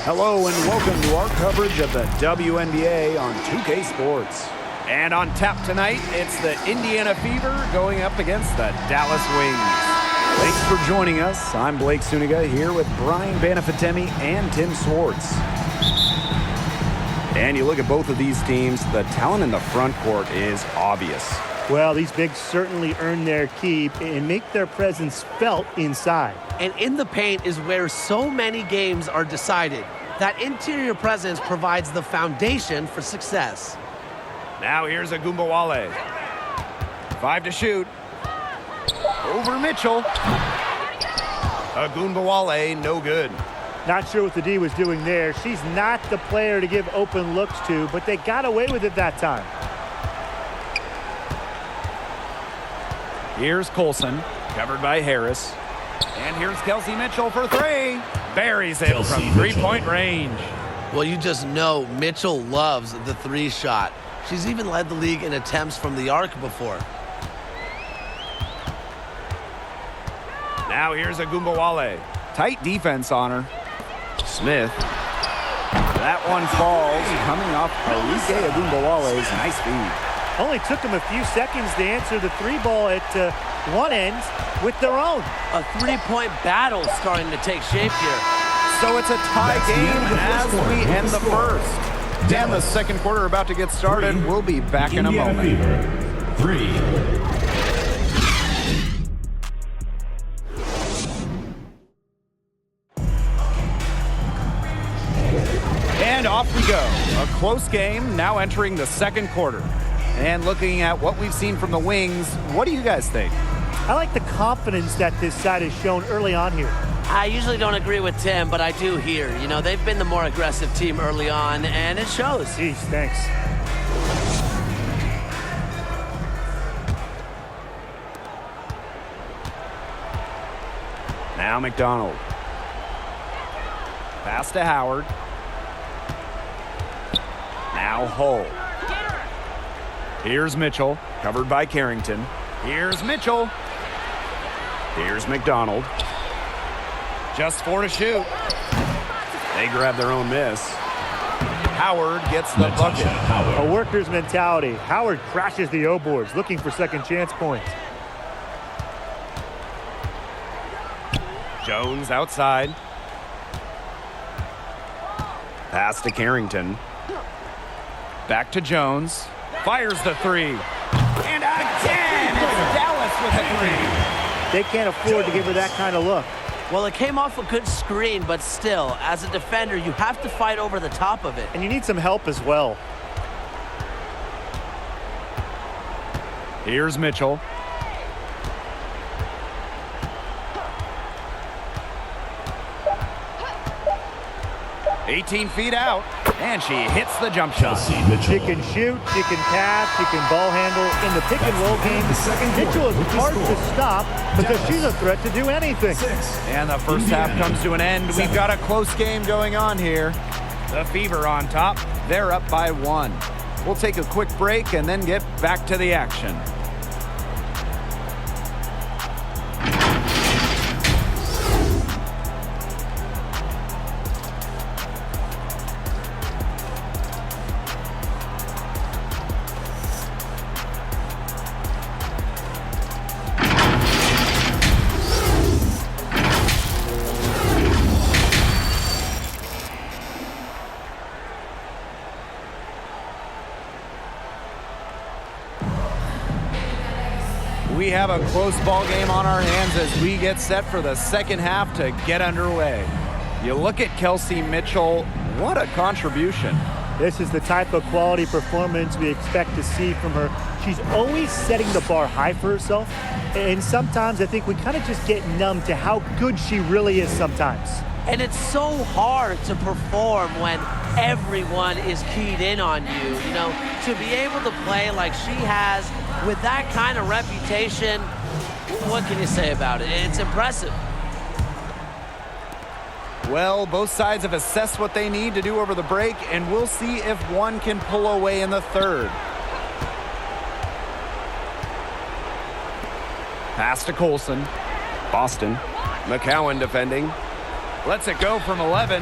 Hello and welcome to our coverage of the WNBA on 2K Sports. And on tap tonight, it's the Indiana Fever going up against the Dallas Wings. Thanks for joining us. I'm Blake Suniga here with Brian Banafitemi and Tim Swartz. And you look at both of these teams, the talent in the front court is obvious. Well, these bigs certainly earn their keep and make their presence felt inside. And in the paint is where so many games are decided. That interior presence provides the foundation for success. Now here's Agumbawale. 5 to shoot. Over Mitchell. Agumbawale, no good. Not sure what the D was doing there. She's not the player to give open looks to, but they got away with it that time. Here's Colson, covered by Harris. And here's Kelsey Mitchell for three. Buries it from three-point range. Well, you just know Mitchell loves the three shot. She's even led the league in attempts from the arc before. Now here's Agumbawale. Tight defense on her. Smith. That one falls, coming off Arike Agumbawale's nice feed. Only took them a few seconds to answer the three ball at one end with their own. A three-point battle starting to take shape here. So it's a tie game as we end the first. And the second quarter about to get started. We'll be back in a moment. Three. And off we go. A close game now entering the second quarter. And looking at what we've seen from the Wings, what do you guys think? I like the confidence that this side has shown early on here. I usually don't agree with Tim, but I do here. You know, they've been the more aggressive team early on, and it shows. Jeez, thanks. Now McDonald. Pass to Howard. Now Hull. Here's Mitchell, covered by Carrington. Here's Mitchell. Here's McDonald. Just 4 to shoot. They grab their own miss. Howard gets the bucket. A worker's mentality. Howard crashes the O-boards, looking for second chance points. Jones outside. Pass to Carrington. Back to Jones. Fires the three. And again, it's Dallas with a three. They can't afford to give her that kind of look. Well, it came off a good screen, but still, as a defender, you have to fight over the top of it. And you need some help as well. Here's Mitchell. "18 feet out, and she hits the jump shot." She can shoot, she can pass, she can ball handle. In the pick and roll game, Mitchell is hard to stop because she's a threat to do anything. And the first half comes to an end. We've got a close game going on here. The Fever on top. They're up by 1. We'll take a quick break and then get back to the action. We have a close ball game on our hands as we get set for the second half to get underway. You look at Kelsey Mitchell, what a contribution. This is the type of quality performance we expect to see from her. She's always setting the bar high for herself, and sometimes I think we kind of just get numb to how good she really is sometimes. And it's so hard to perform when everyone is keyed in on you. You know, to be able to play like she has with that kind of reputation, what can you say about it? It's impressive. Well, both sides have assessed what they need to do over the break, and we'll see if one can pull away in the third. Pass to Colson. Boston. McCowan defending. Lets it go from 11.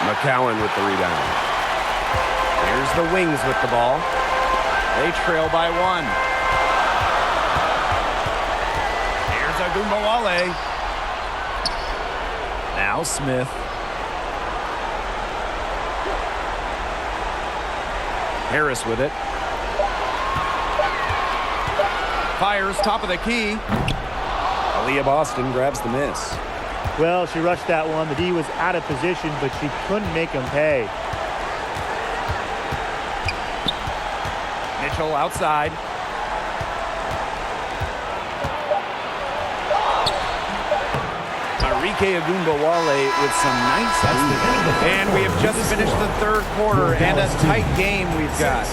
McCowan with the rebound. Here's the Wings with the ball. They trail by 1. Here's Agumbawale. Now Smith. Harris with it. Fires top of the key. Aaliyah Boston grabs the miss. Well, she rushed that one. The D was out of position, but she couldn't make him pay. Mitchell outside. Arike Agumbawale with some nice moves. And we have just finished the third quarter and a tight game we've got.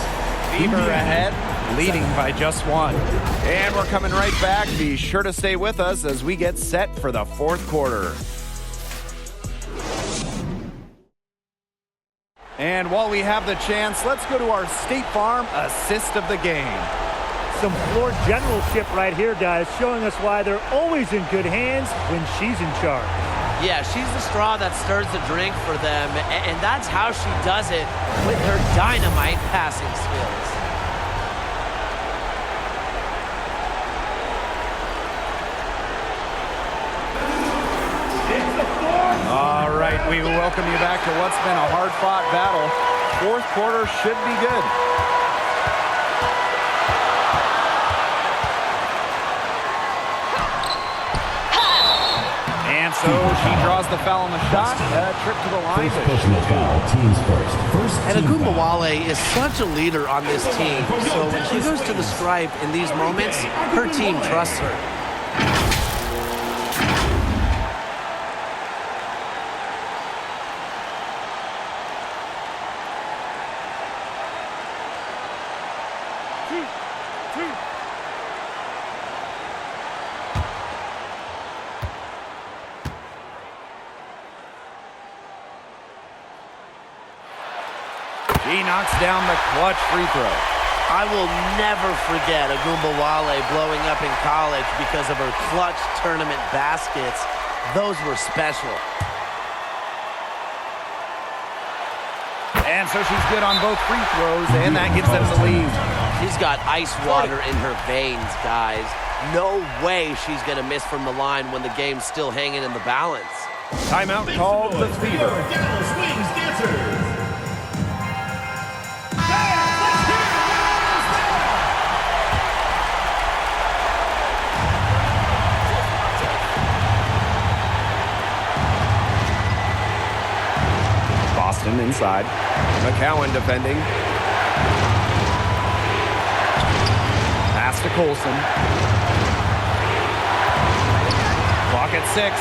Fever ahead, leading by just 1. And we're coming right back. Be sure to stay with us as we get set for the fourth quarter. And while we have the chance, let's go to our State Farm assist of the game. Some floor generalship right here, guys, showing us why they're always in good hands when she's in charge. Yeah, she's the straw that stirs the drink for them, and that's how she does it with her dynamite passing skills. All right, we welcome you back to what's been a hard-fought battle. Fourth quarter should be good. And so she draws the foul on the shot. Trip to the line. Personal foul, teams first. And Agumbawale is such a leader on this team. So when she goes to the stripe in these moments, her team trusts her. He knocks down the clutch free throw. I will never forget Agumbawale blowing up in college because of her clutch tournament baskets. Those were special. And so she's good on both free throws, and that gives them the lead. She's got ice water in her veins, guys. No way she's going to miss from the line when the game's still hanging in the balance. Timeout called the Fever. Dallas Wings dancers. Boston inside. McCowan defending. Pass to Colson. Clock at 6.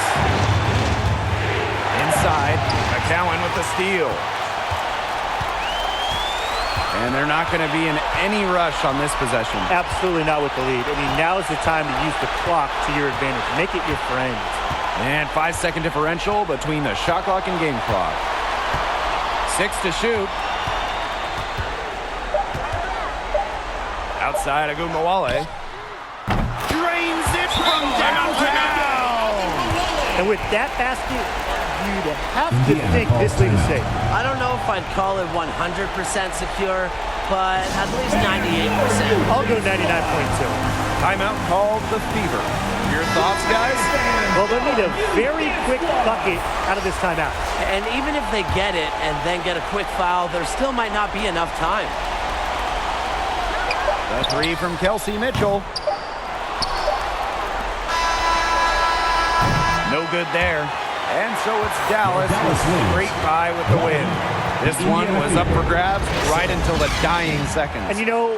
Inside. McCowan with the steal. And they're not going to be in any rush on this possession. Absolutely not with the lead. I mean, now is the time to use the clock to your advantage. Make it your friend. And 5-second differential between the shot clock and game clock. 6 to shoot. Outside Agumbawale. Drains it from downtown. And with that basket, you'd have to think this lead is safe. I don't know if I'd call it 100% secure, but at least 98%. I'll go 99.2. Timeout called the Fever. Your thoughts, guys? Well, they'll need a very quick bucket out of this timeout. And even if they get it and then get a quick foul, there still might not be enough time. The 3 from Kelsey Mitchell. No good there. And so it's Dallas with straight by with the win. This one was up for grabs right until the dying seconds. And you know,